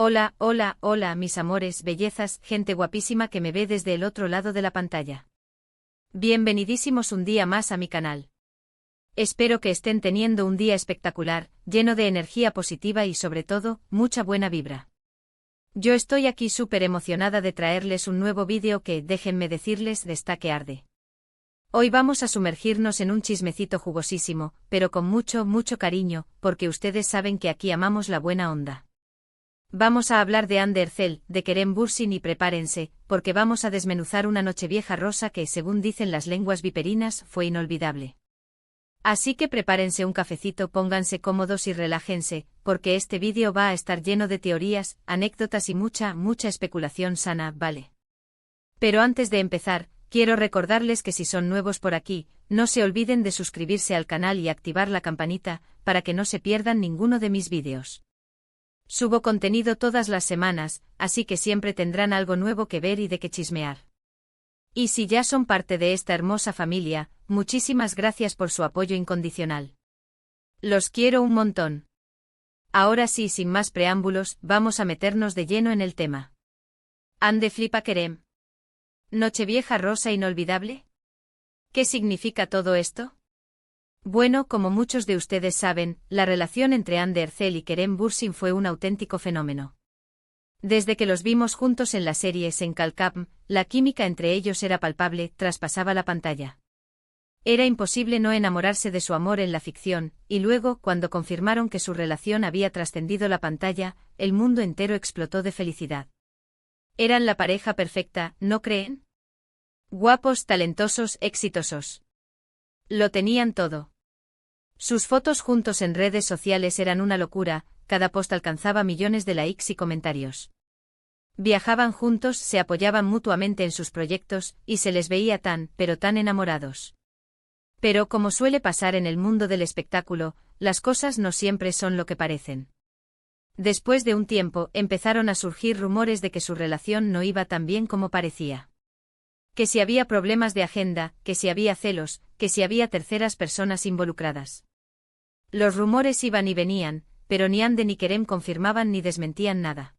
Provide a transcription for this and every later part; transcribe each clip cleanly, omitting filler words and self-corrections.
Hola, hola, hola, mis amores, bellezas, gente guapísima que me ve desde el otro lado de la pantalla. Bienvenidísimos un día más a mi canal. Espero que estén teniendo un día espectacular, lleno de energía positiva y sobre todo, mucha buena vibra. Yo estoy aquí súper emocionada de traerles un nuevo vídeo que, déjenme decirles, está que arde. Hoy vamos a sumergirnos en un chismecito jugosísimo, pero con mucho, mucho cariño, porque ustedes saben que aquí amamos la buena onda. Vamos a hablar de Ander Cell, de Kerem Bürsin y prepárense, porque vamos a desmenuzar una Nochevieja rosa que, según dicen las lenguas viperinas, fue inolvidable. Así que prepárense un cafecito, pónganse cómodos y relájense, porque este vídeo va a estar lleno de teorías, anécdotas y mucha, mucha especulación sana, ¿vale? Pero antes de empezar, quiero recordarles que si son nuevos por aquí, no se olviden de suscribirse al canal y activar la campanita, para que no se pierdan ninguno de mis vídeos. Subo contenido todas las semanas, así que siempre tendrán algo nuevo que ver y de qué chismear. Y si ya son parte de esta hermosa familia, muchísimas gracias por su apoyo incondicional. Los quiero un montón. Ahora sí, sin más preámbulos, vamos a meternos de lleno en el tema. Ande flipa Kerem. ¿Nochevieja rosa inolvidable? ¿Qué significa todo esto? Bueno, como muchos de ustedes saben, la relación entre Ander Cell y Kerem Bürsin fue un auténtico fenómeno. Desde que los vimos juntos en la serie Senkalkam, la química entre ellos era palpable, traspasaba la pantalla. Era imposible no enamorarse de su amor en la ficción, y luego, cuando confirmaron que su relación había trascendido la pantalla, el mundo entero explotó de felicidad. Eran la pareja perfecta, ¿no creen? Guapos, talentosos, exitosos. Lo tenían todo. Sus fotos juntos en redes sociales eran una locura, cada post alcanzaba millones de likes y comentarios. Viajaban juntos, se apoyaban mutuamente en sus proyectos, y se les veía tan, pero tan enamorados. Pero como suele pasar en el mundo del espectáculo, las cosas no siempre son lo que parecen. Después de un tiempo, empezaron a surgir rumores de que su relación no iba tan bien como parecía. Que si había problemas de agenda, que si había celos, que si había terceras personas involucradas. Los rumores iban y venían, pero ni Ande ni Kerem confirmaban ni desmentían nada.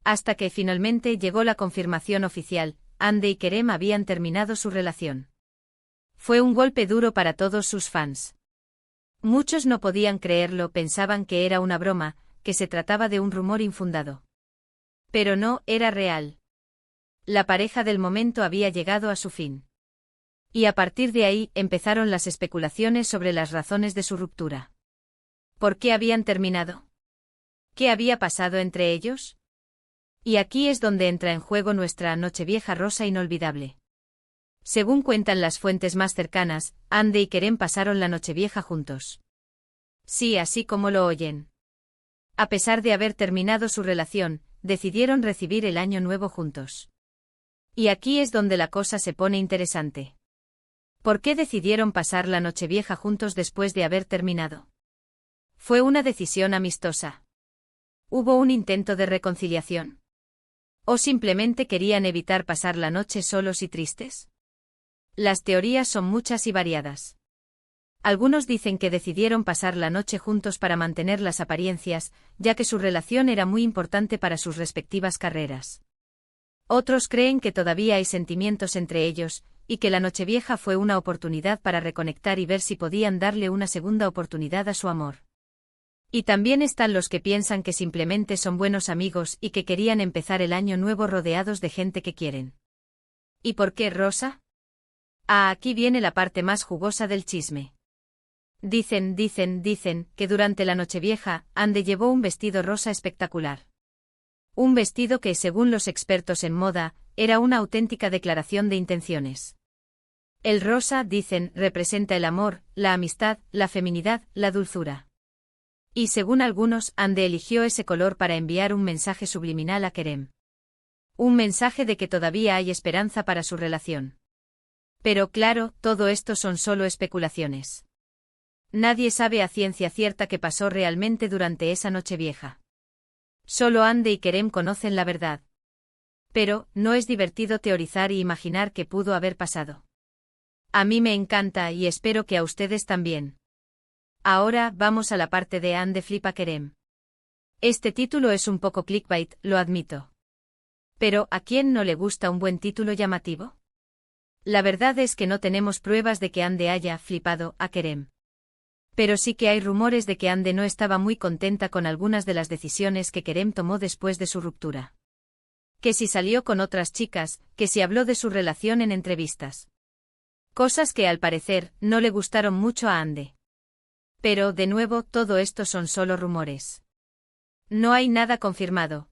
Hasta que finalmente llegó la confirmación oficial, Ande y Kerem habían terminado su relación. Fue un golpe duro para todos sus fans. Muchos no podían creerlo, pensaban que era una broma, que se trataba de un rumor infundado. Pero no, era real. La pareja del momento había llegado a su fin. Y a partir de ahí empezaron las especulaciones sobre las razones de su ruptura. ¿Por qué habían terminado? ¿Qué había pasado entre ellos? Y aquí es donde entra en juego nuestra Nochevieja rosa inolvidable. Según cuentan las fuentes más cercanas, Ande y Kerem pasaron la Nochevieja juntos. Sí, así como lo oyen. A pesar de haber terminado su relación, decidieron recibir el año nuevo juntos. Y aquí es donde la cosa se pone interesante. ¿Por qué decidieron pasar la Nochevieja juntos después de haber terminado? ¿Fue una decisión amistosa? ¿Hubo un intento de reconciliación? ¿O simplemente querían evitar pasar la noche solos y tristes? Las teorías son muchas y variadas. Algunos dicen que decidieron pasar la noche juntos para mantener las apariencias, ya que su relación era muy importante para sus respectivas carreras. Otros creen que todavía hay sentimientos entre ellos, y que la Nochevieja fue una oportunidad para reconectar y ver si podían darle una segunda oportunidad a su amor. Y también están los que piensan que simplemente son buenos amigos y que querían empezar el año nuevo rodeados de gente que quieren. ¿Y por qué rosa? Aquí viene la parte más jugosa del chisme. Dicen que durante la Nochevieja, Ande llevó un vestido rosa espectacular. Un vestido que, según los expertos en moda, era una auténtica declaración de intenciones. El rosa, dicen, representa el amor, la amistad, la feminidad, la dulzura. Y según algunos, Ande eligió ese color para enviar un mensaje subliminal a Kerem. Un mensaje de que todavía hay esperanza para su relación. Pero claro, todo esto son solo especulaciones. Nadie sabe a ciencia cierta qué pasó realmente durante esa Nochevieja. Solo Ande y Kerem conocen la verdad. Pero, ¿no es divertido teorizar y imaginar qué pudo haber pasado? A mí me encanta y espero que a ustedes también. Ahora, vamos a la parte de Ande flipa Kerem. Este título es un poco clickbait, lo admito. Pero, ¿a quién no le gusta un buen título llamativo? La verdad es que no tenemos pruebas de que Ande haya flipado a Kerem. Pero sí que hay rumores de que Ande no estaba muy contenta con algunas de las decisiones que Kerem tomó después de su ruptura. Que si salió con otras chicas, que si habló de su relación en entrevistas. Cosas que al parecer no le gustaron mucho a Ande. Pero, de nuevo, todo esto son solo rumores. No hay nada confirmado.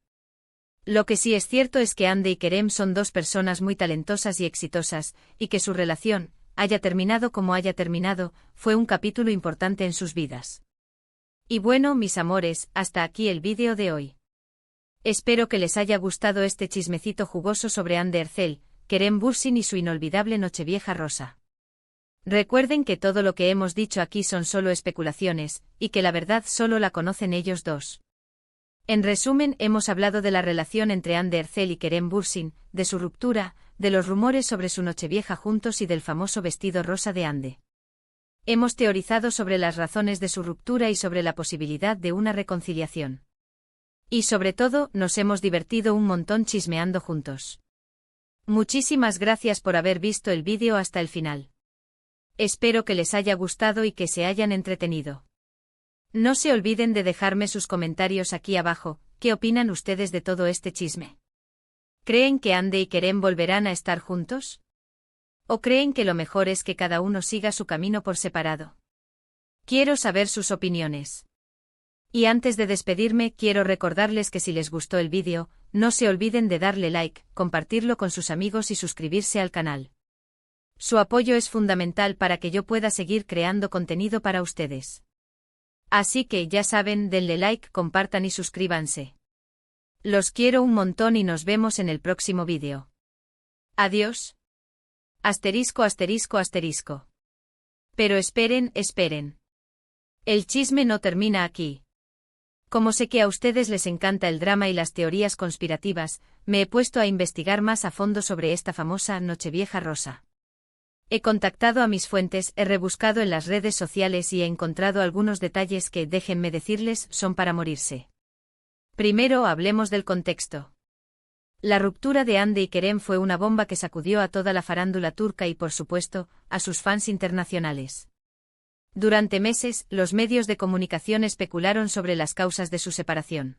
Lo que sí es cierto es que Ande y Kerem son dos personas muy talentosas y exitosas, y que su relación, haya terminado como haya terminado, fue un capítulo importante en sus vidas. Y bueno, mis amores, hasta aquí el vídeo de hoy. Espero que les haya gustado este chismecito jugoso sobre Ande Ercel, Kerem Bürsin y su inolvidable Nochevieja rosa. Recuerden que todo lo que hemos dicho aquí son solo especulaciones, y que la verdad solo la conocen ellos dos. En resumen, hemos hablado de la relación entre Ande Ercel y Kerem Bürsin, de su ruptura, de los rumores sobre su Nochevieja juntos y del famoso vestido rosa de Ande. Hemos teorizado sobre las razones de su ruptura y sobre la posibilidad de una reconciliación. Y sobre todo, nos hemos divertido un montón chismeando juntos. Muchísimas gracias por haber visto el vídeo hasta el final. Espero que les haya gustado y que se hayan entretenido. No se olviden de dejarme sus comentarios aquí abajo. ¿Qué opinan ustedes de todo este chisme? ¿Creen que Ande y Kerem volverán a estar juntos? ¿O creen que lo mejor es que cada uno siga su camino por separado? Quiero saber sus opiniones. Y antes de despedirme, quiero recordarles que si les gustó el vídeo, no se olviden de darle like, compartirlo con sus amigos y suscribirse al canal. Su apoyo es fundamental para que yo pueda seguir creando contenido para ustedes. Así que ya saben, denle like, compartan y suscríbanse. Los quiero un montón y nos vemos en el próximo vídeo. Adiós. Asterisco asterisco asterisco. Pero esperen, esperen. El chisme no termina aquí. Como sé que a ustedes les encanta el drama y las teorías conspirativas, me he puesto a investigar más a fondo sobre esta famosa Nochevieja rosa. He contactado a mis fuentes, he rebuscado en las redes sociales y he encontrado algunos detalles que, déjenme decirles, son para morirse. Primero hablemos del contexto. La ruptura de Ande y Kerem fue una bomba que sacudió a toda la farándula turca y, por supuesto, a sus fans internacionales. Durante meses, los medios de comunicación especularon sobre las causas de su separación.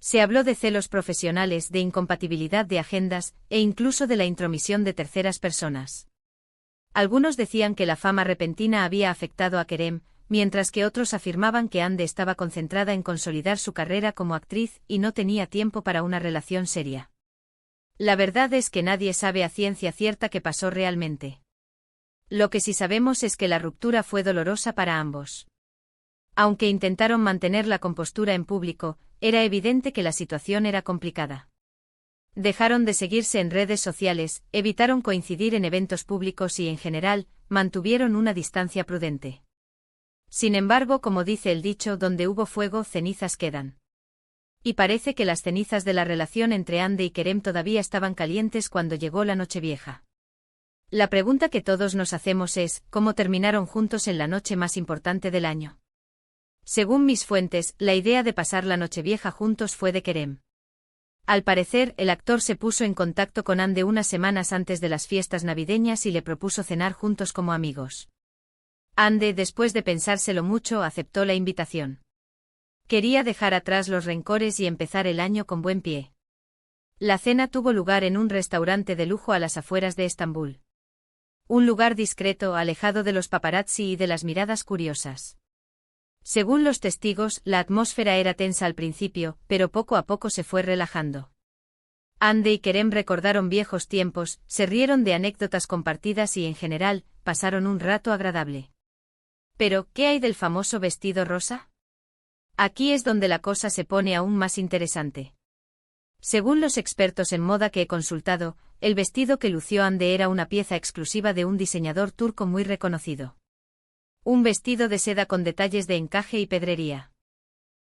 Se habló de celos profesionales, de incompatibilidad de agendas, e incluso de la intromisión de terceras personas. Algunos decían que la fama repentina había afectado a Kerem, mientras que otros afirmaban que Ande estaba concentrada en consolidar su carrera como actriz y no tenía tiempo para una relación seria. La verdad es que nadie sabe a ciencia cierta qué pasó realmente. Lo que sí sabemos es que la ruptura fue dolorosa para ambos. Aunque intentaron mantener la compostura en público, era evidente que la situación era complicada. Dejaron de seguirse en redes sociales, evitaron coincidir en eventos públicos y, en general, mantuvieron una distancia prudente. Sin embargo, como dice el dicho, donde hubo fuego, cenizas quedan. Y parece que las cenizas de la relación entre Ande y Kerem todavía estaban calientes cuando llegó la Nochevieja. La pregunta que todos nos hacemos es, ¿cómo terminaron juntos en la noche más importante del año? Según mis fuentes, la idea de pasar la Nochevieja juntos fue de Kerem. Al parecer, el actor se puso en contacto con Ande unas semanas antes de las fiestas navideñas y le propuso cenar juntos como amigos. Ande, después de pensárselo mucho, aceptó la invitación. Quería dejar atrás los rencores y empezar el año con buen pie. La cena tuvo lugar en un restaurante de lujo a las afueras de Estambul. Un lugar discreto, alejado de los paparazzi y de las miradas curiosas. Según los testigos, la atmósfera era tensa al principio, pero poco a poco se fue relajando. Ande y Kerem recordaron viejos tiempos, se rieron de anécdotas compartidas y, en general, pasaron un rato agradable. Pero, ¿qué hay del famoso vestido rosa? Aquí es donde la cosa se pone aún más interesante. Según los expertos en moda que he consultado, el vestido que lució Ande era una pieza exclusiva de un diseñador turco muy reconocido. Un vestido de seda con detalles de encaje y pedrería.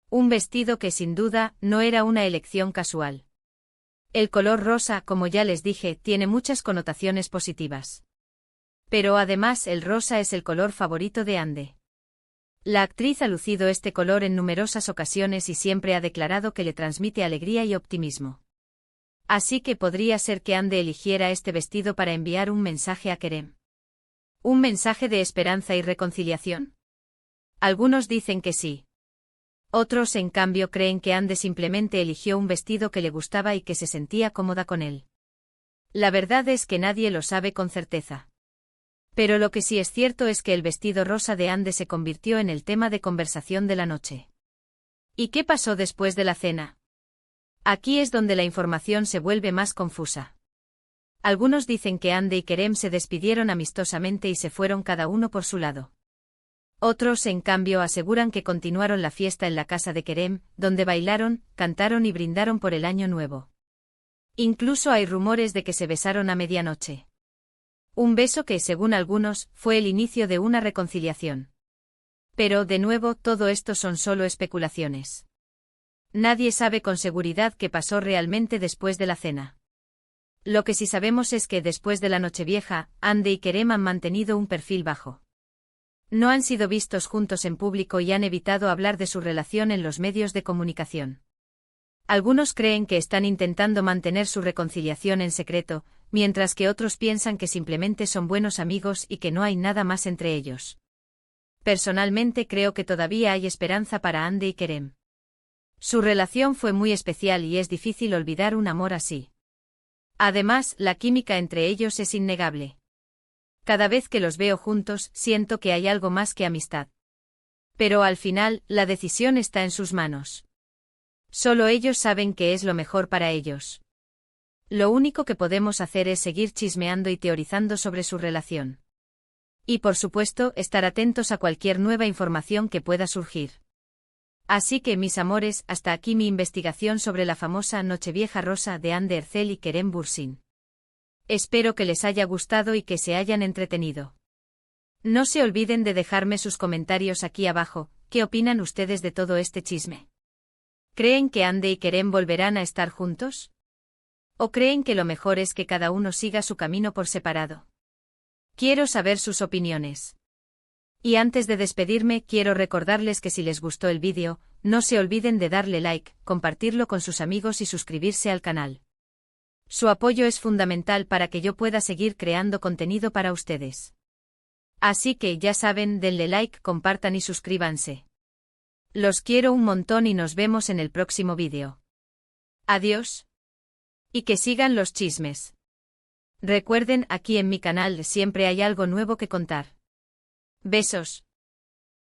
Un vestido que sin duda no era una elección casual. El color rosa, como ya les dije, tiene muchas connotaciones positivas. Pero además el rosa es el color favorito de Ande. La actriz ha lucido este color en numerosas ocasiones y siempre ha declarado que le transmite alegría y optimismo. Así que podría ser que Ande eligiera este vestido para enviar un mensaje a Kerem. ¿Un mensaje de esperanza y reconciliación? Algunos dicen que sí. Otros, en cambio, creen que Ande simplemente eligió un vestido que le gustaba y que se sentía cómoda con él. La verdad es que nadie lo sabe con certeza. Pero lo que sí es cierto es que el vestido rosa de Ande se convirtió en el tema de conversación de la noche. ¿Y qué pasó después de la cena? Aquí es donde la información se vuelve más confusa. Algunos dicen que Ande y Kerem se despidieron amistosamente y se fueron cada uno por su lado. Otros, en cambio, aseguran que continuaron la fiesta en la casa de Kerem, donde bailaron, cantaron y brindaron por el año nuevo. Incluso hay rumores de que se besaron a medianoche. Un beso que, según algunos, fue el inicio de una reconciliación. Pero, de nuevo, todo esto son solo especulaciones. Nadie sabe con seguridad qué pasó realmente después de la cena. Lo que sí sabemos es que después de la Nochevieja, Ande y Kerem han mantenido un perfil bajo. No han sido vistos juntos en público y han evitado hablar de su relación en los medios de comunicación. Algunos creen que están intentando mantener su reconciliación en secreto, mientras que otros piensan que simplemente son buenos amigos y que no hay nada más entre ellos. Personalmente creo que todavía hay esperanza para Ande y Kerem. Su relación fue muy especial y es difícil olvidar un amor así. Además, la química entre ellos es innegable. Cada vez que los veo juntos, siento que hay algo más que amistad. Pero al final, la decisión está en sus manos. Solo ellos saben qué es lo mejor para ellos. Lo único que podemos hacer es seguir chismeando y teorizando sobre su relación. Y por supuesto, estar atentos a cualquier nueva información que pueda surgir. Así que, mis amores, hasta aquí mi investigación sobre la famosa Nochevieja rosa de Ande Ercel y Kerem Bürsin. Espero que les haya gustado y que se hayan entretenido. No se olviden de dejarme sus comentarios aquí abajo. ¿Qué opinan ustedes de todo este chisme? ¿Creen que Ande y Kerem volverán a estar juntos? ¿O creen que lo mejor es que cada uno siga su camino por separado? Quiero saber sus opiniones. Y antes de despedirme, quiero recordarles que si les gustó el vídeo, no se olviden de darle like, compartirlo con sus amigos y suscribirse al canal. Su apoyo es fundamental para que yo pueda seguir creando contenido para ustedes. Así que ya saben, denle like, compartan y suscríbanse. Los quiero un montón y nos vemos en el próximo vídeo. Adiós. Y que sigan los chismes. Recuerden, aquí en mi canal siempre hay algo nuevo que contar. Besos.